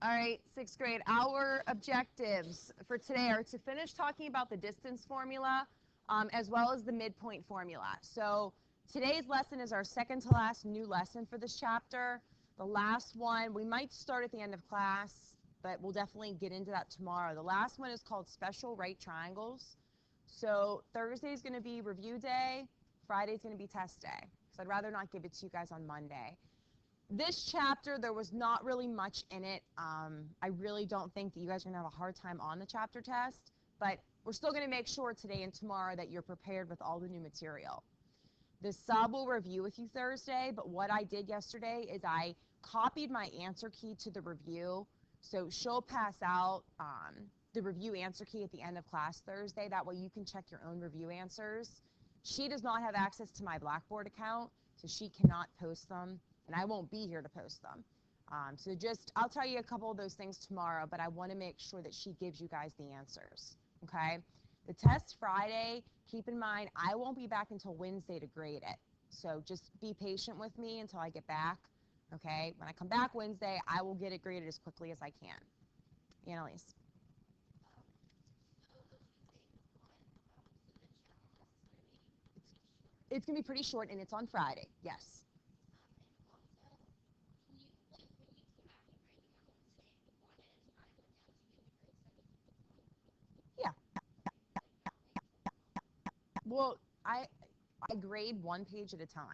All right, sixth grade, our objectives for today are to finish talking about the distance formula as well as the midpoint formula. So today's lesson is our second to last new lesson for this chapter. The last one, we might start at the end of class, but we'll definitely get into that tomorrow. The last one is called special right triangles. So Thursday is going to be review day, Friday is going to be test day. So I'd rather not give it to you guys on Monday. This chapter, there was not really much in it. I really don't think that you guys are going to have a hard time on the chapter test, but we're still going to make sure today and tomorrow that you're prepared with all the new material. The sub will review with you Thursday, but what I did yesterday is I copied my answer key to the review, so she'll pass out the review answer key at the end of class Thursday. That way you can check your own review answers. She does not have access to my Blackboard account, so she cannot post them. And I won't be here to post them. So I'll tell you a couple of those things tomorrow, but I want to make sure that she gives you guys the answers, okay? The test Friday, keep in mind, I won't be back until Wednesday to grade it. So just be patient with me until I get back, okay? When I come back Wednesday, I will get it graded as quickly as I can. Annalise. It's going to be pretty short, and it's on Friday, yes. Yeah. Well, I grade one page at a time.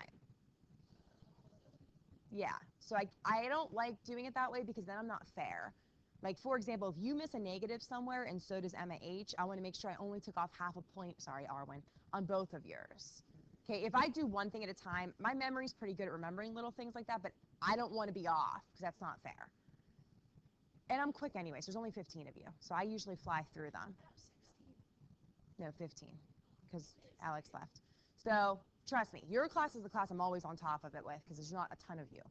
Yeah, so I don't like doing it that way because then I'm not fair. Like, for example, if you miss a negative somewhere and so does Emma H., I want to make sure I only took off half a point, sorry, Arwen, on both of yours. Okay, if I do one thing at a time, my memory's pretty good at remembering little things like that, but I don't want to be off because that's not fair. And I'm quick anyways. There's only 15 of you, so I usually fly through them. No, 15, because Alex left. So trust me, your class is the class I'm always on top of it with because there's not a ton of you.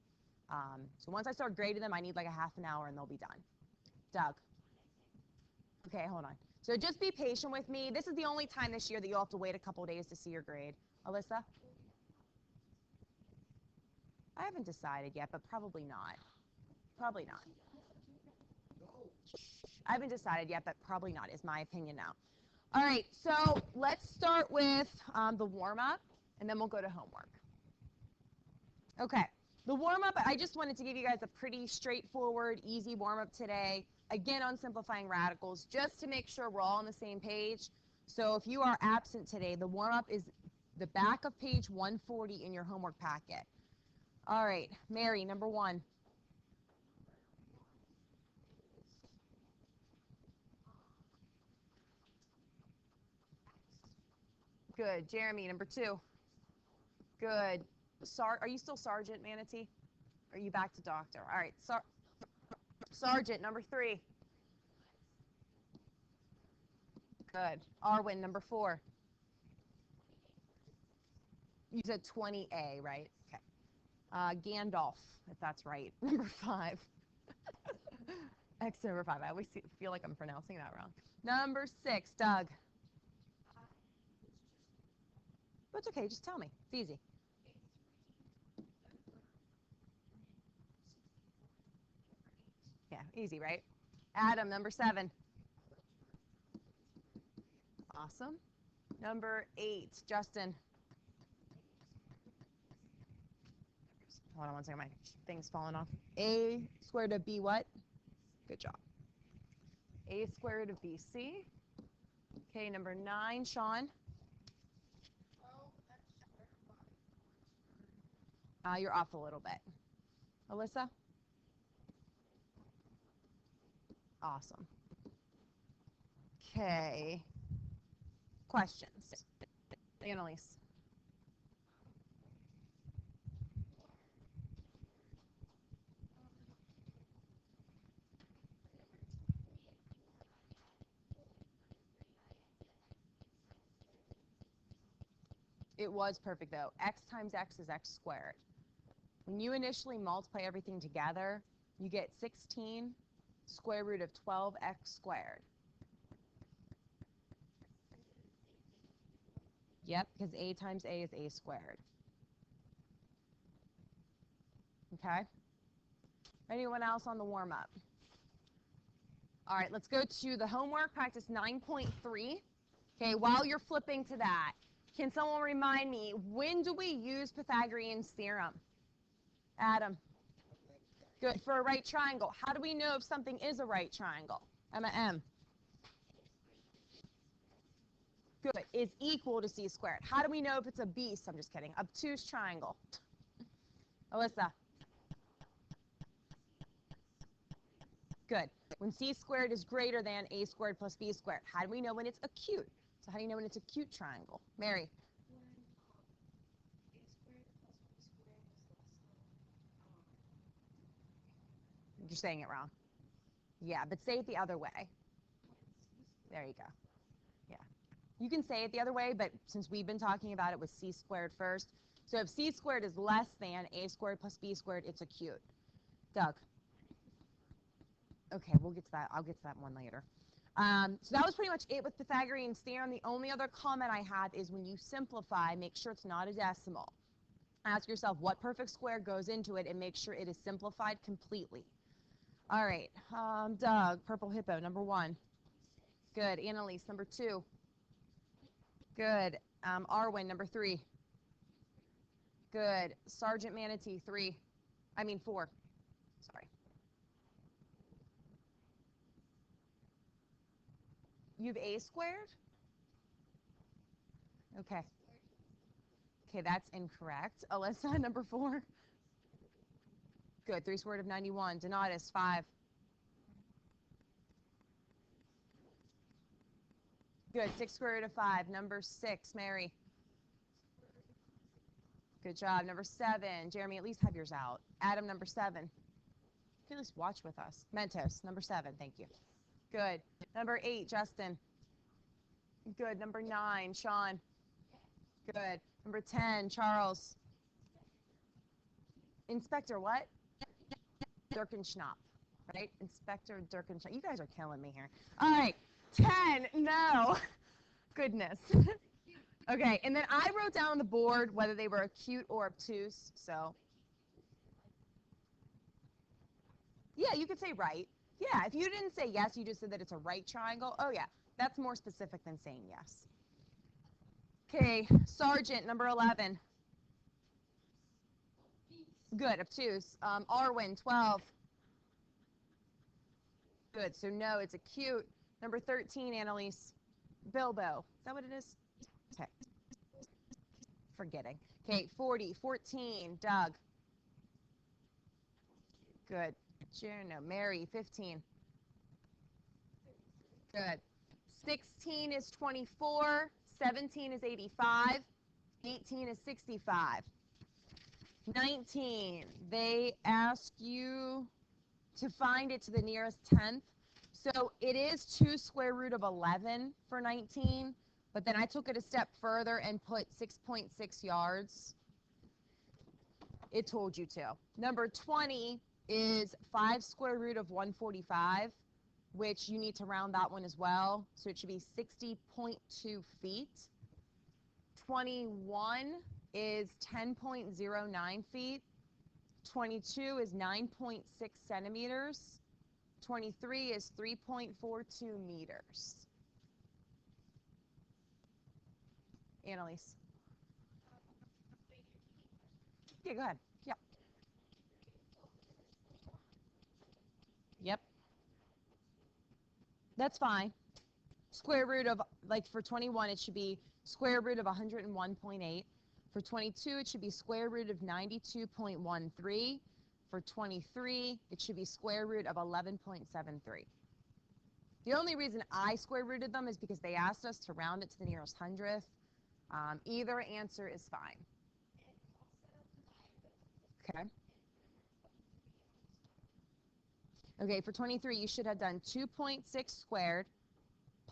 So once I start grading them, I need like a half an hour and they'll be done. Doug. Okay, hold on. So just be patient with me. This is the only time this year that you'll have to wait a couple days to see your grade. Alyssa? I haven't decided yet, but probably not. Probably not. I haven't decided yet, but probably not is my opinion now. All right, so let's start with the warm-up, and then we'll go to homework. Okay, the warm-up, I just wanted to give you guys a pretty straightforward, easy warm-up today. Again, on simplifying radicals, just to make sure we're all on the same page. So if you are absent today, the warm-up is the back of page 140 in your homework packet. All right, Mary, number 1. Good. Jeremy, number 2. Good. Are you still Sergeant Manatee? Or are you back to Doctor? All right. Sergeant, number 3. Good. Arwen, number 4. You said 20A, right? Okay. Gandalf, if that's right. Number 5. X number 5. I always feel like I'm pronouncing that wrong. Number 6, Doug. That's okay. Just tell me. It's easy. Yeah, easy, right? Adam, number 7. Awesome. Number 8, Justin. Hold on one second. My thing's falling off. A squared of B what? Good job. A squared of BC. Okay, number 9, Sean. You're off a little bit. Alyssa? Awesome. Okay. Questions? Annalise? It was perfect, though. X times x is x squared. When you initially multiply everything together, you get 16 square root of 12x squared. Yep, because a times a is a squared. Okay? Anyone else on the warm-up? All right, let's go to the homework, practice 9.3. Okay, while you're flipping to that, can someone remind me, when do we use Pythagorean's theorem? Adam. Good, for a right triangle. How do we know if something is a right triangle? Emma M. Good, is equal to c squared. How do we know if it's a beast? I'm just kidding. Obtuse triangle. Alyssa. Good. When c squared is greater than a squared plus b squared. How do we know when it's acute? So how do you know when it's a acute triangle? Mary. You're saying it wrong. Yeah, but say it the other way. There you go. Yeah. You can say it the other way, but since we've been talking about it with c squared first, so if c squared is less than a squared plus b squared, it's acute. Doug. Okay, we'll get to that. I'll get to that one later. So that was pretty much it with Pythagorean's theorem. The only other comment I have is when you simplify, make sure it's not a decimal. Ask yourself what perfect square goes into it and make sure it is simplified completely. All right, Doug, Purple Hippo, number 1. Good. Annalise, number 2. Good. Arwen, number 3. Good. Sergeant Manatee, 4. Sorry. You have a squared? Okay. Okay, that's incorrect. Alyssa, number 4. Good. 3 squared of 91. Donatus, 5. Good. 6 squared root of 5. Number 6, Mary. Good job. Number 7, Jeremy, at least have yours out. Adam, number 7. You can at least watch with us. Mentos, number 7. Thank you. Good. Number 8, Justin. Good. Number 9, Sean. Good. Number 10, Charles. Inspector what? Durkenschnapp, right? Inspector Durkenschnapp. You guys are killing me here. All right. 10, no. Goodness. Okay, and then I wrote down on the board whether they were acute or obtuse, so. Yeah, you could say right. Yeah, if you didn't say yes, you just said that it's a right triangle. Oh, yeah, that's more specific than saying yes. Okay, Sergeant, number 11. Good, obtuse. Arwen, 12. Good, so no, it's acute. Number 13, Annalise. Bilbo. Is that what it is? Okay. Forgetting. Okay, 14, Doug. Good. Juno, Mary, 15. Good. 16 is 24, 17 is 85, 18 is 65. 19, they ask you to find it to the nearest tenth. So it is 2 square root of 11 for 19, but then I took it a step further and put 6.6 yards. It told you to. Number 20 is 5 square root of 145, which you need to round that one as well. So it should be 60.2 feet. 21 is 10.09 feet. 22 is 9.6 centimeters. 23 is 3.42 meters. Annalise. Yeah, go ahead. Yep. Yep. That's fine. Square root of, like for 21, it should be square root of 101.8. For 22, it should be square root of 92.13. For 23, it should be square root of 11.73. The only reason I square rooted them is because they asked us to round it to the nearest hundredth. Either answer is fine. Okay. Okay, for 23, you should have done 2.6 squared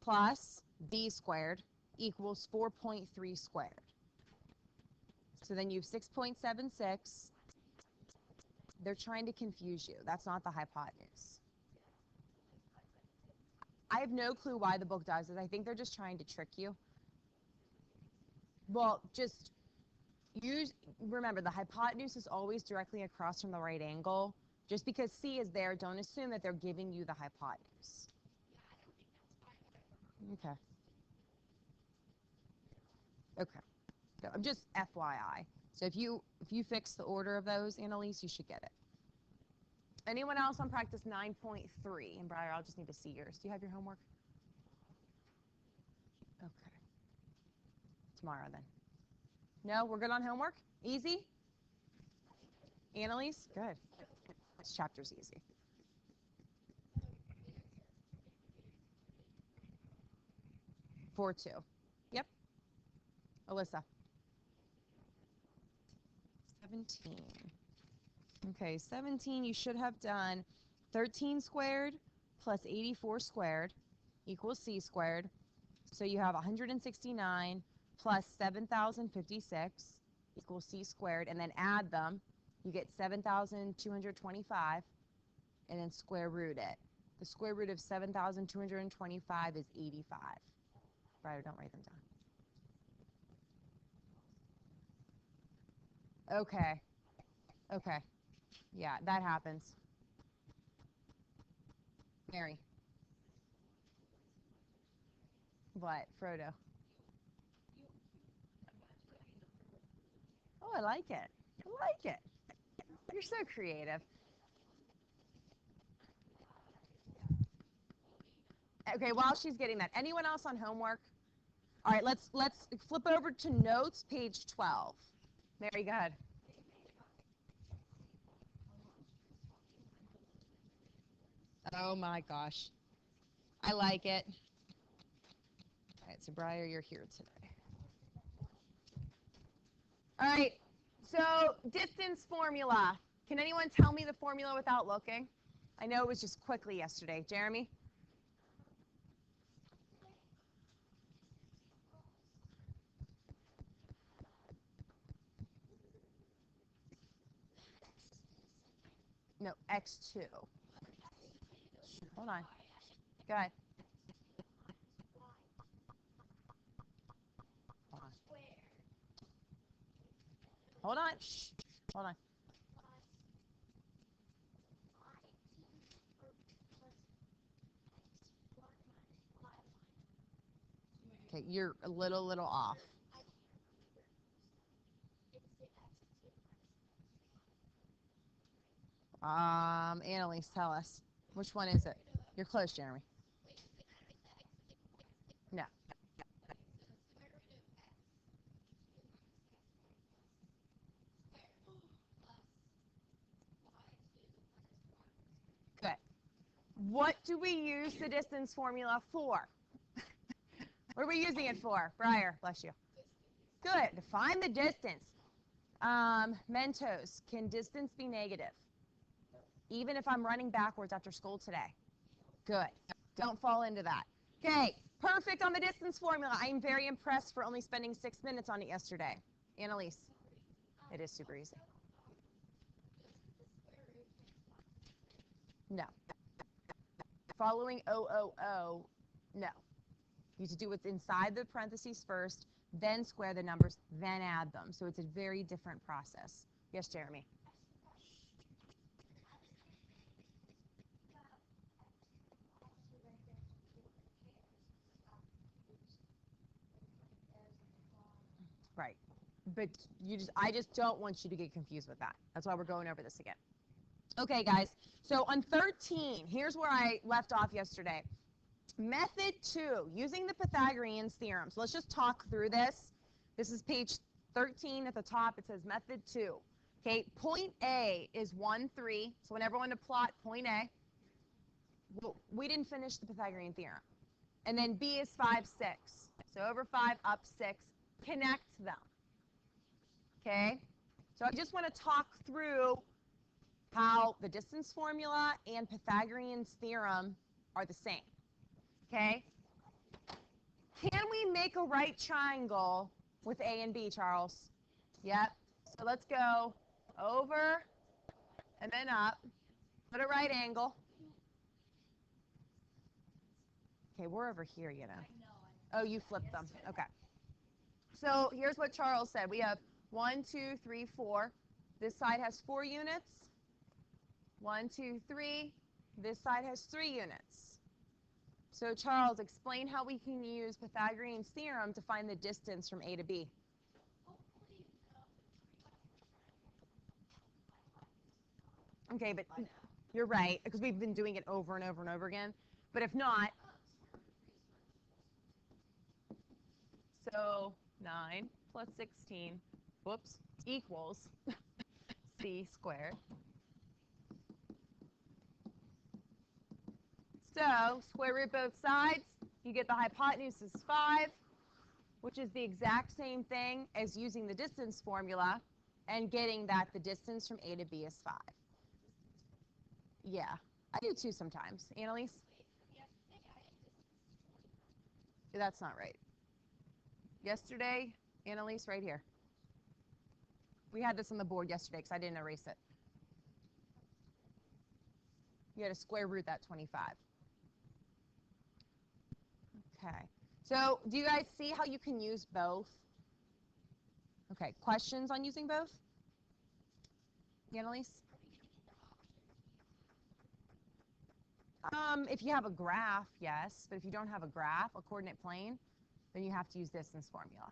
plus d squared equals 4.3 squared. So then you have 6.76. They're trying to confuse you. That's not the hypotenuse. I have no clue why the book does it. I think they're just trying to trick you. Well, just remember, the hypotenuse is always directly across from the right angle. Just because C is there, don't assume that they're giving you the hypotenuse. Okay. Okay. So I'm just FYI. So if you fix the order of those, Annalise, you should get it. Anyone else on practice 9.3? And Briar, I'll just need to see yours. Do you have your homework? Okay. Tomorrow then. No, we're good on homework? Easy? Annalise? Good. This chapter's easy. Four two. Yep. Alyssa. 17. Okay, 17, you should have done 13 squared plus 84 squared equals c squared. So you have 169 plus 7,056 equals c squared, and then add them. You get 7,225, and then square root it. The square root of 7,225 is 85. Right, don't write them down. Okay. Okay. Yeah, that happens. Mary. What? Frodo. Oh, I like it. I like it. You're so creative. Okay, while she's getting that, anyone else on homework? All right, let's flip over to notes, page 12. Mary, go ahead. Oh my gosh. I like it. All right, so Briar, you're here today. All right, so distance formula. Can anyone tell me the formula without looking? I know it was just quickly yesterday. Jeremy? No, x2. Hold on. Go ahead. Hold on. Shh. Hold on. Okay, you're a little off. Annalise, tell us. Which one is it? You're close, Jeremy. No. Good. What do we use the distance formula for? What are we using it for? Briar, bless you. Good. To find the distance. Mentos, can distance be negative? Even if I'm running backwards after school today? Good. Don't fall into that. Okay. Perfect on the distance formula. I'm very impressed for only spending 6 minutes on it yesterday. Annalise. It is super easy. No. Following OOO, no. You should do what's inside the parentheses first, then square the numbers, then add them. So it's a very different process. Yes, Jeremy? Right. But I just don't want you to get confused with that. That's why we're going over this again. Okay, guys. So on 13, here's where I left off yesterday. Method 2, using the Pythagorean's theorem. So let's just talk through this. This is page 13 at the top. It says method 2. Okay, point A is 1, 3. So when everyone to plot point A, well, we didn't finish the Pythagorean theorem. And then B is 5, 6. So over 5, up 6. Connect them. Okay? So I just want to talk through how the distance formula and Pythagorean's theorem are the same. Okay? Can we make a right triangle with A and B, Charles? Yep. So let's go over and then up. Put a right angle. Okay, we're over here, you know. Oh, you flipped them. Okay. So here's what Charles said. We have 1, 2, 3, 4. This side has 4 units. 1, 2, 3. This side has 3 units. So Charles, explain how we can use Pythagorean theorem to find the distance from A to B. Okay, but you're right, because we've been doing it over and over and over again. But if not, so 9 plus 16, whoops, equals C squared. So square root both sides, you get the hypotenuse is 5, which is the exact same thing as using the distance formula and getting that the distance from A to B is 5. Yeah, I do too sometimes. Annalise? That's not right. Yesterday, Annalise, right here. We had this on the board yesterday because I didn't erase it. You had to square root that 25. Okay. So do you guys see how you can use both? Okay. Questions on using both? Annalise? If you have a graph, yes. But if you don't have a graph, a coordinate plane, then you have to use distance formula.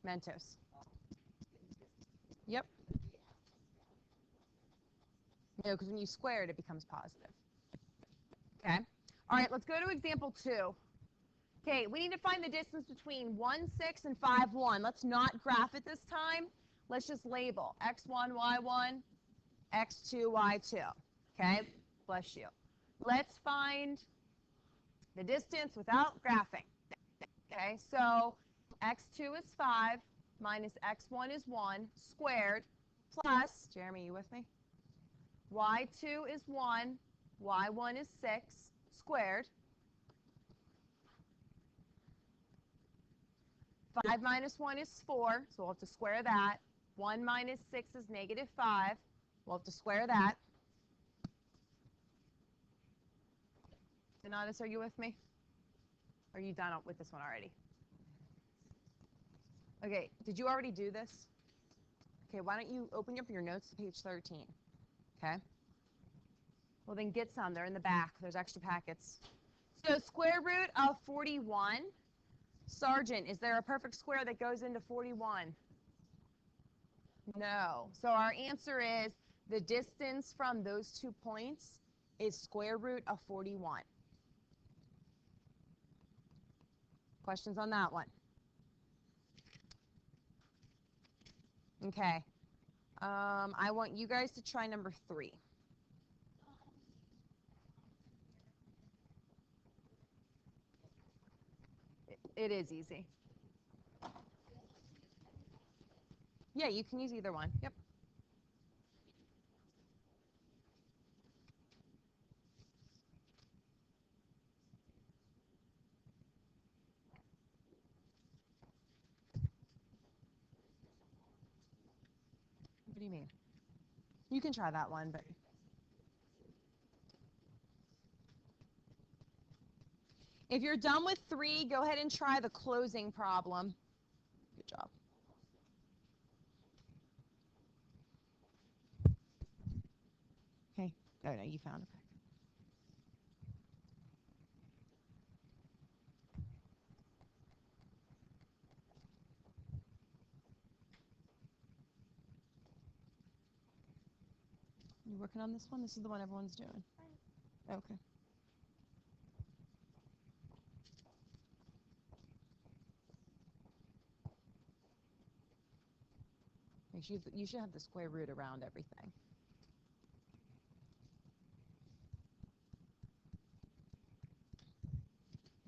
Mentos. Yep. No, because when you square it, it becomes positive. Okay. All right, let's go to example 2. Okay, we need to find the distance between 1, 6 and 5, 1. Let's not graph it this time. Let's just label x1, y1, x2, y2. Okay, bless you. Let's find the distance without graphing. Okay, so x2 is 5 minus x1 is 1 squared plus, Jeremy, you with me? Y2 is 1, y1 is 6 squared. 5 minus 1 is 4, so we'll have to square that. 1 minus 6 is negative 5. We'll have to square that. Donatus, are you with me? Or are you done with this one already? Okay, did you already do this? Okay, why don't you open up your notes to page 13? Okay. Well, then get some. They're in the back. There's extra packets. So square root of 41. Sergeant, is there a perfect square that goes into 41? No. So our answer is the distance from those 2 points is square root of 41. Questions on that one? Okay. I want you guys to try number 3. It is easy. Yeah, you can use either one. Yep. What do you mean? You can try that one, but if you're done with 3, go ahead and try the closing problem. Good job. Okay. Oh, no, you found it. You working on this one? This is the one everyone's doing. Okay. You should have the square root around everything.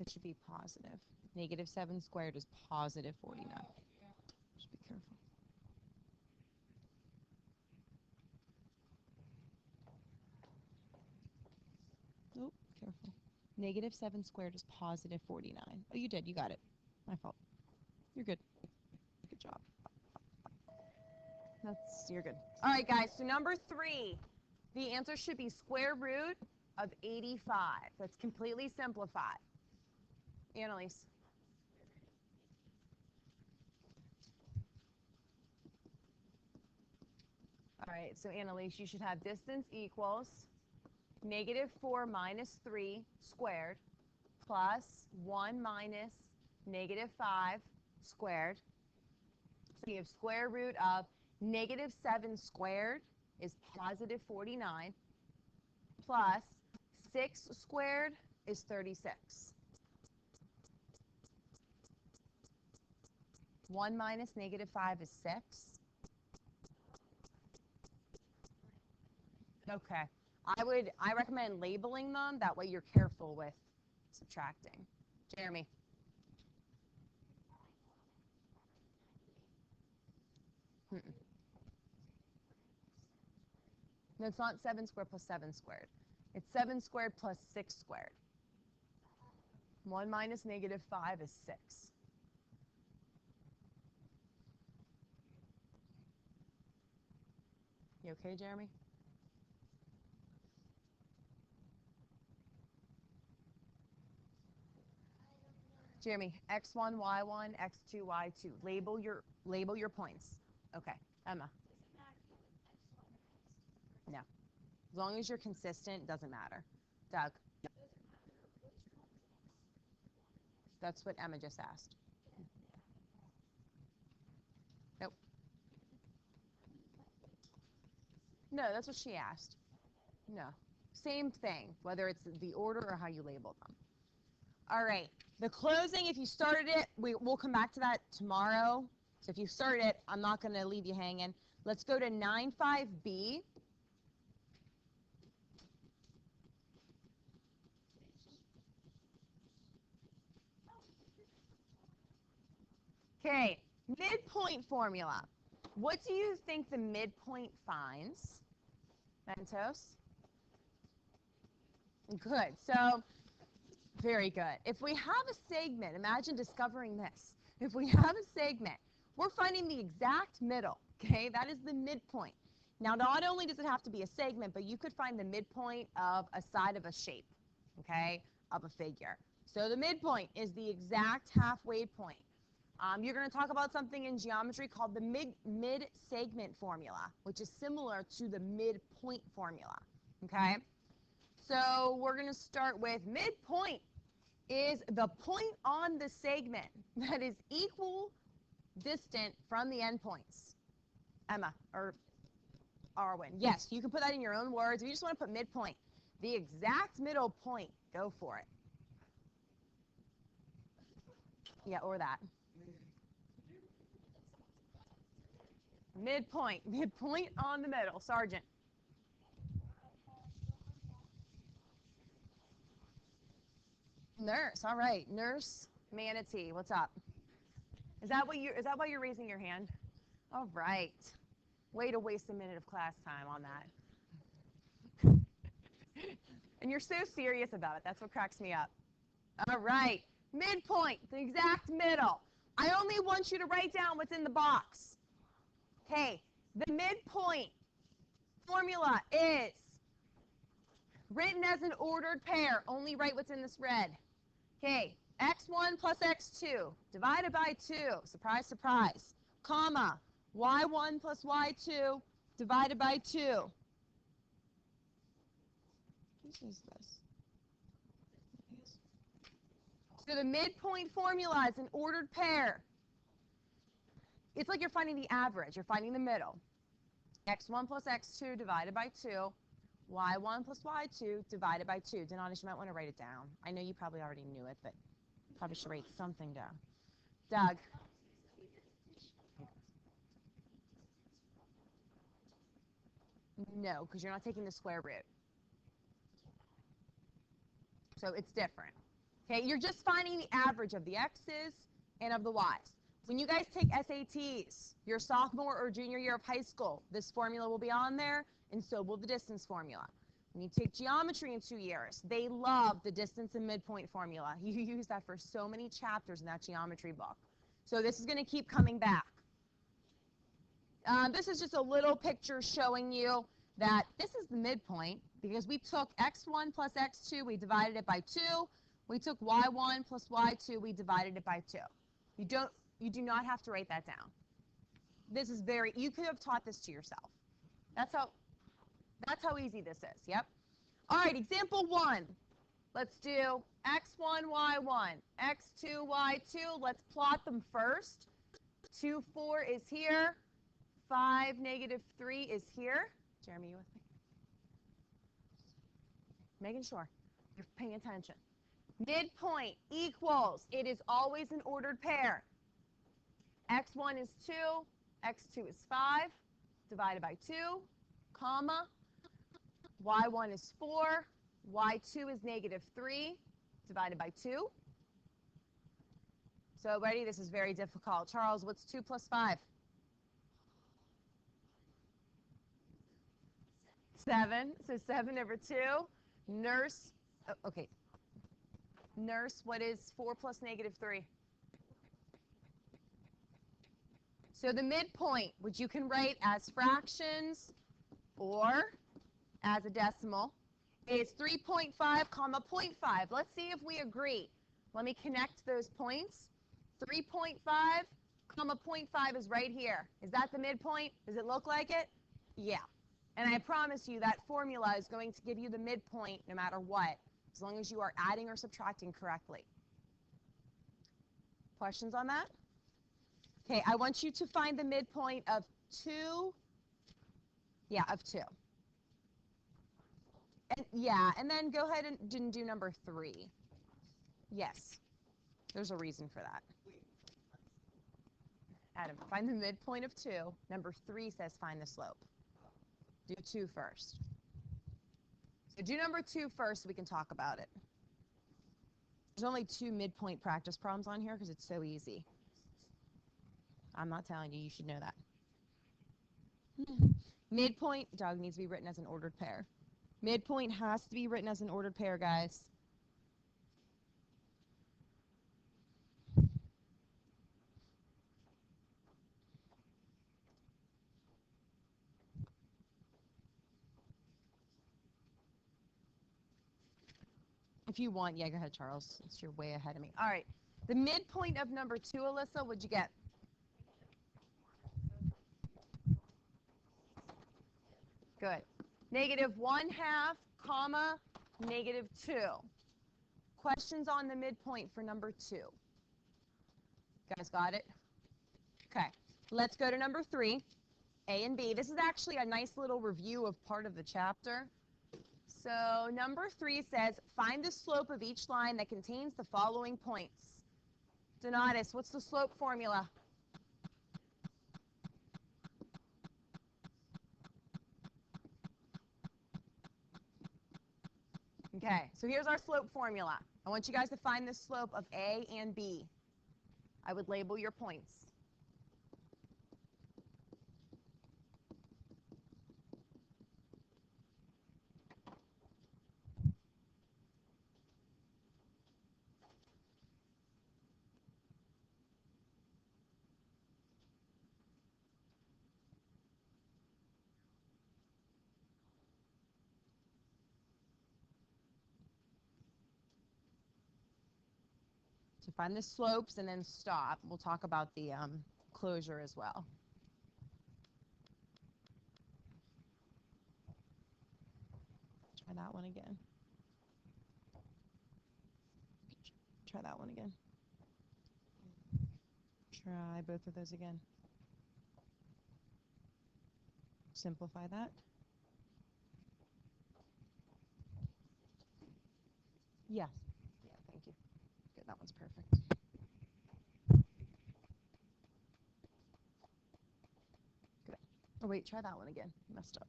It should be positive. Negative 7 squared is positive 49. Just be careful. Oh, careful. Negative 7 squared is positive 49. Oh, you did. You got it. My fault. You're good. Good job. You're good. All right, guys. So number 3, the answer should be square root of 85. That's completely simplified. Annalise. All right, so Annalise, you should have distance equals negative 4 minus 3 squared plus 1 minus negative 5 squared. So you have square root of negative 7 squared is positive 49 plus 6 squared is 36. 1 minus negative 5 is 6. Okay. I recommend labeling them. That way you're careful with subtracting. Jeremy. No, it's not 7 squared plus 7 squared. It's 7 squared plus 6 squared. 1 minus negative 5 is 6. You okay, Jeremy? Jeremy, x1, y1, x2, y2. Label your points. Okay. Emma. No. As long as you're consistent, doesn't matter. Doug. That's what Emma just asked. Nope. No, that's what she asked. No. Same thing, whether it's the order or how you label them. All right. The closing, if you started it, we'll come back to that tomorrow. So if you started it, I'm not going to leave you hanging. Let's go to 9.5b. Okay, midpoint formula. What do you think the midpoint finds? Mentos? Good. So, very good. If we have a segment, imagine discovering this. If we have a segment, we're finding the exact middle, okay? That is the midpoint. Now, not only does it have to be a segment, but you could find the midpoint of a side of a shape, okay, of a figure. So the midpoint is the exact halfway point. You're going to talk about something in geometry called the mid-segment formula, which is similar to the midpoint formula, okay? So we're going to start with midpoint is the point on the segment that is equal distant from the endpoints. Emma, or Arwen. Yes, you can put that in your own words. If you just want to put midpoint, the exact middle point, go for it. Yeah, or that. Midpoint on the middle. Sergeant. Nurse, all right. Nurse Manatee, what's up? Is that why you're raising your hand? All right. Way to waste a minute of class time on that. And you're so serious about it. That's what cracks me up. All right. Midpoint, the exact middle. I only want you to write down what's in the box. Okay, the midpoint formula is written as an ordered pair. Only write what's in this red. Okay, x1 plus x2 divided by 2. Surprise, surprise. Comma, y1 plus y2 divided by 2. What is this? So the midpoint formula is an ordered pair. It's like you're finding the average. You're finding the middle. x1 plus x2 divided by 2. y1 plus y2 divided by 2. Denonish, you might want to write it down. I know you probably already knew it, but probably should write something down. Doug. No, because you're not taking the square root. So it's different. Okay, you're just finding the average of the x's and of the y's. When you guys take SATs, your sophomore or junior year of high school, this formula will be on there, and so will the distance formula. When you take geometry in 2 years, they love the distance and midpoint formula. You use that for so many chapters in that geometry book. So this is going to keep coming back. This is just a little picture showing you that this is the midpoint because we took x1 plus x2, we divided it by 2. We took y1 plus y2, we divided it by 2. You do not have to write that down. This is you could have taught this to yourself. That's how easy this is, yep. All right, example 1. Let's do x1, y1, x2, y2. Let's plot them first. 2, 4 is here. 5, -3 is here. Jeremy, you with me? Making sure you're paying attention. Midpoint equals, it is always an ordered pair. x1 is 2, x2 is 5, divided by 2, comma, y1 is 4, y2 is -3, divided by 2. So ready? This is very difficult. Charles, what's 2 plus 5? 7. So 7 over 2. Nurse, okay. Nurse, what is 4 plus -3? So the midpoint, which you can write as fractions or as a decimal, is 3.5, comma 0.5. Let's see if we agree. Let me connect those points. 3.5, comma 0.5 is right here. Is that the midpoint? Does it look like it? Yeah. And I promise you that formula is going to give you the midpoint no matter what, as long as you are adding or subtracting correctly. Questions on that? Okay, I want you to find the midpoint of 2. Yeah, of 2. And, yeah, and then go ahead and do number 3. Yes, there's a reason for that. Adam, find the midpoint of 2. Number 3 says find the slope. Do 2 first. So do number 2 first so we can talk about it. There's only 2 midpoint practice problems on here because it's so easy. I'm not telling you, you should know that. Midpoint, Doug, needs to be written as an ordered pair. Midpoint has to be written as an ordered pair, guys. If you want, yeah, go ahead, Charles. Since you're way ahead of me. All right. The midpoint of number 2, Alyssa, what'd you get? Good. -1/2, comma, -2. Questions on the midpoint for number 2? You guys got it? Okay. Let's go to number 3, A and B. This is actually a nice little review of part of the chapter. So number 3 says, find the slope of each line that contains the following points. Donatus, what's the slope formula? Okay, so here's our slope formula. I want you guys to find the slope of A and B. I would label your points. So find the slopes and then stop. We'll talk about the closure as well. Try that one again. Try that one again. Try both of those again. Simplify that. Yes. Yeah, thank you. Good, that one's perfect. Good. Oh, wait, try that one again. Messed up.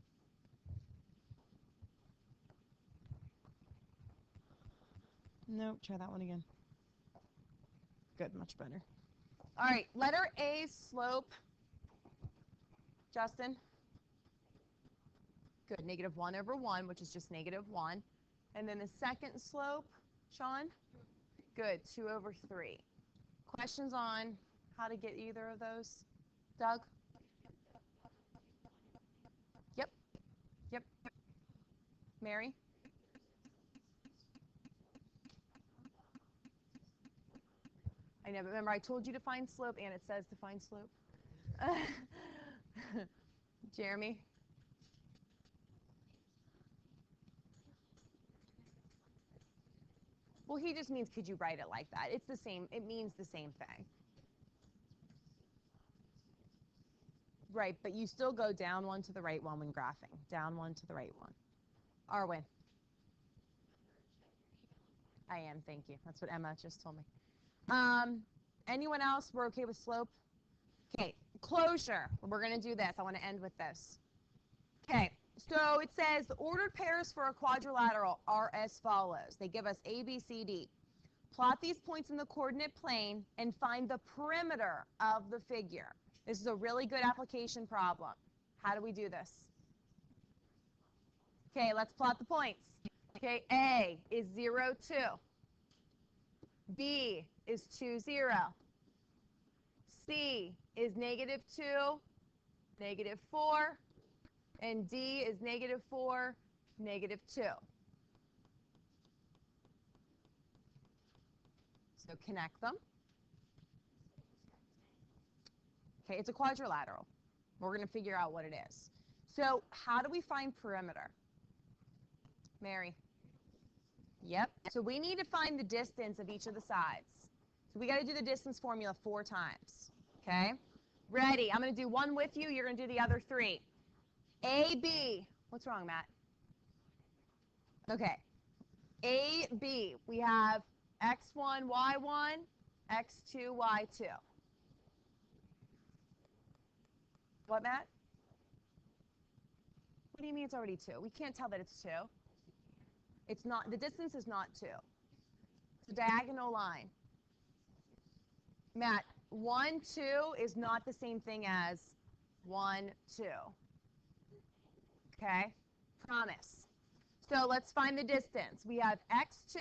Nope, try that one again. Good, much better. All right, letter A's slope. Justin? Good, -1/1, which is just -1. And then the second slope, Sean? Good, 2/3. Questions on how to get either of those? Doug? Yep. Yep. Mary? I know, but remember, I told you to find slope, and it says to find slope. Jeremy? Well, he just means could you write it like that? It's the same. It means the same thing. Right, but you still go down one to the right one when graphing. Down one to the right one. Arwen. I am, thank you. That's what Emma just told me. Anyone else? We're okay with slope? Okay, closure. We're going to do this. I want to end with this. Okay, so it says the ordered pairs for a quadrilateral are as follows. They give us A, B, C, D. Plot these points in the coordinate plane and find the perimeter of the figure. This is a really good application problem. How do we do this? Okay, let's plot the points. Okay, A is 0, 2. B is 2, 0. C is negative 2, negative 4. And D is negative 4, negative 2. So connect them. Okay, it's a quadrilateral. We're going to figure out what it is. So how do we find perimeter? Mary? Yep. So we need to find the distance of each of the sides. So we got to do the distance formula 4 times. Okay? Ready? I'm going to do one with you. You're going to do the other 3. AB. What's wrong, Matt? Okay. AB. We have x1, y1, x2, y2. What, Matt? What do you mean it's already 2? We can't tell that it's 2. It's not, the distance is not 2. It's a diagonal line. Matt, 1, 2 is not the same thing as 1, 2. Okay? Promise. So let's find the distance. We have x2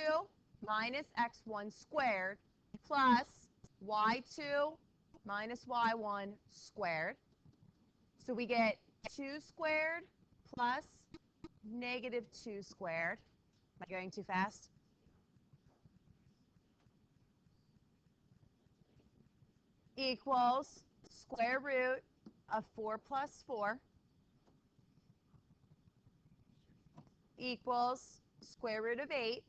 minus x1 squared plus y2 minus y1 squared. So we get 2 squared plus negative 2 squared. Am I going too fast? Equals square root of 4 plus 4 equals square root of 8.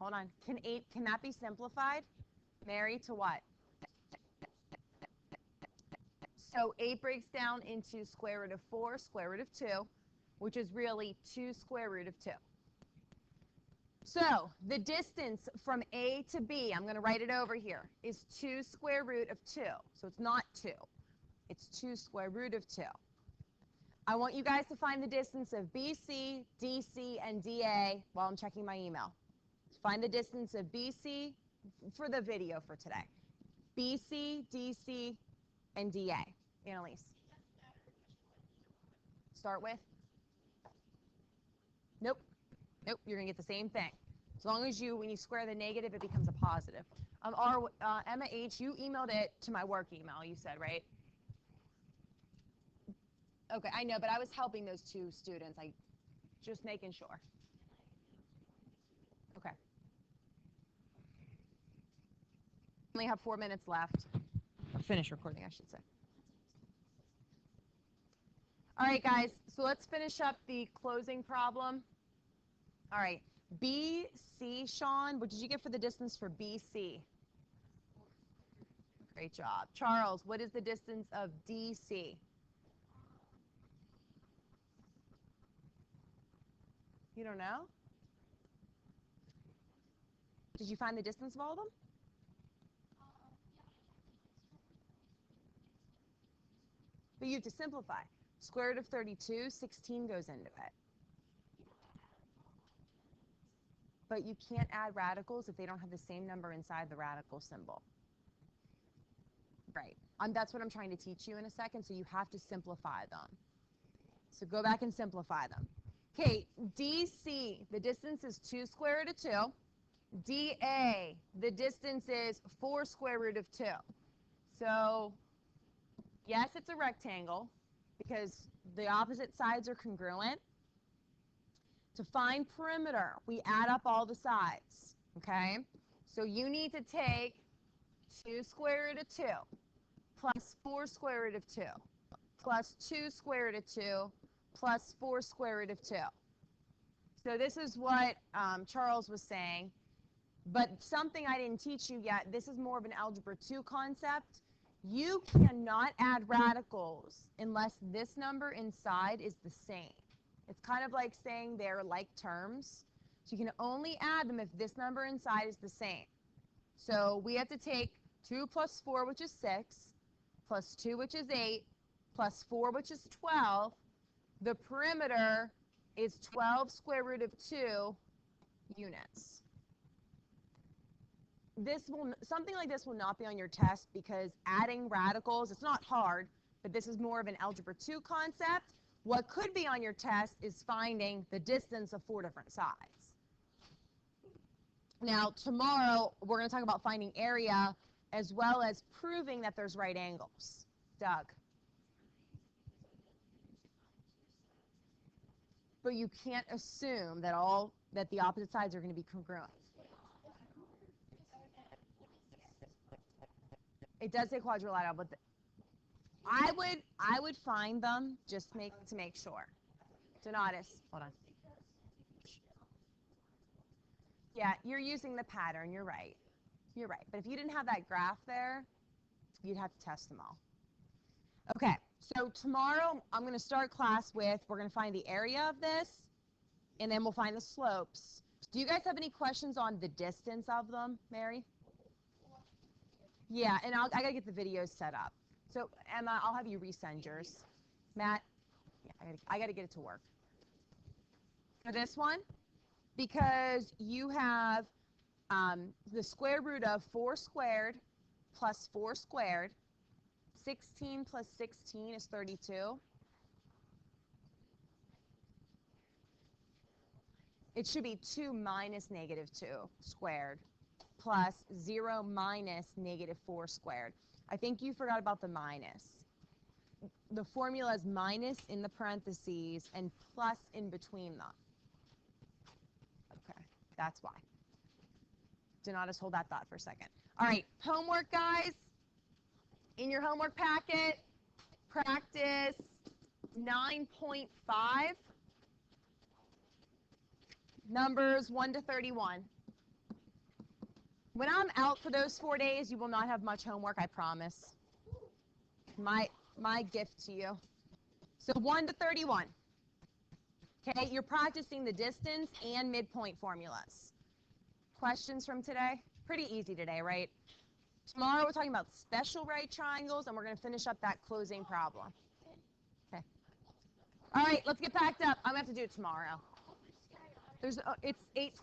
Hold on. Can that be simplified? Mary, to what? So 8 breaks down into square root of 4, square root of 2, which is really 2 square root of 2. So the distance from A to B, I'm going to write it over here, is 2 square root of 2. So it's not 2. It's 2 square root of 2. I want you guys to find the distance of BC, DC, and DA while I'm checking my email. Find the distance of BC for the video for today. BC, DC, and DA. Annalise. Start with? Nope. Nope, you're going to get the same thing. As long as when you square the negative, it becomes a positive. Emma H., you emailed it to my work email, you said, right? Okay, I know, but I was helping those 2 students. Just making sure. Okay. We only have 4 minutes left. Or finish recording, I should say. All right, guys, so let's finish up the closing problem. All right, BC, Sean, what did you get for the distance for BC? Great job. Charles, what is the distance of DC? You don't know? Did you find the distance of all of them? But you have to simplify. Square root of 32, 16 goes into it. But you can't add radicals if they don't have the same number inside the radical symbol. Right. That's what I'm trying to teach you in a second, so you have to simplify them. So go back and simplify them. Okay, DC, the distance is 2 square root of 2. DA, the distance is 4 square root of 2. So, yes, it's a rectangle because the opposite sides are congruent. To find perimeter, we add up all the sides, okay? So you need to take 2 square root of 2 plus 4 square root of 2 plus 2 square root of 2 plus 4 square root of 2. So this is what Charles was saying, but something I didn't teach you yet, this is more of an Algebra 2 concept. You cannot add radicals unless this number inside is the same. It's kind of like saying they're like terms. So you can only add them if this number inside is the same. So we have to take 2 plus 4, which is 6, plus 2, which is 8, plus 4, which is 12. The perimeter is 12 square root of 2 units. Something like this will not be on your test because adding radicals, it's not hard, but this is more of an Algebra 2 concept. What could be on your test is finding the distance of 4 different sides. Now, tomorrow, we're going to talk about finding area as well as proving that there's right angles. Doug? But you can't assume that the opposite sides are going to be congruent. It does say quadrilateral, but I would find them just to make sure. Donatus, hold on. Yeah, you're using the pattern. You're right. You're right. But if you didn't have that graph there, you'd have to test them all. Okay, so tomorrow I'm going to start class with, we're going to find the area of this, and then we'll find the slopes. Do you guys have any questions on the distance of them, Mary? Yeah, and I got to get the videos set up. So, Emma, I'll have you resend yours. Matt, yeah, I got to get it to work. For this one, because you have the square root of 4 squared plus 4 squared, 16 plus 16 is 32. It should be 2 minus negative 2 squared plus 0 minus negative 4 squared. I think you forgot about the minus. The formula is minus in the parentheses and plus in between them. Okay, that's why. Do not just hold that thought for a second. All right, homework, guys. In your homework packet, practice 9.5, numbers 1 to 31. When I'm out for those 4 days, you will not have much homework, I promise. My gift to you. So 1 to 31. Okay, you're practicing the distance and midpoint formulas. Questions from today? Pretty easy today, right? Tomorrow we're talking about special right triangles, and we're going to finish up that closing problem. Okay. All right, let's get packed up. I'm going to have to do it tomorrow. It's 8:20.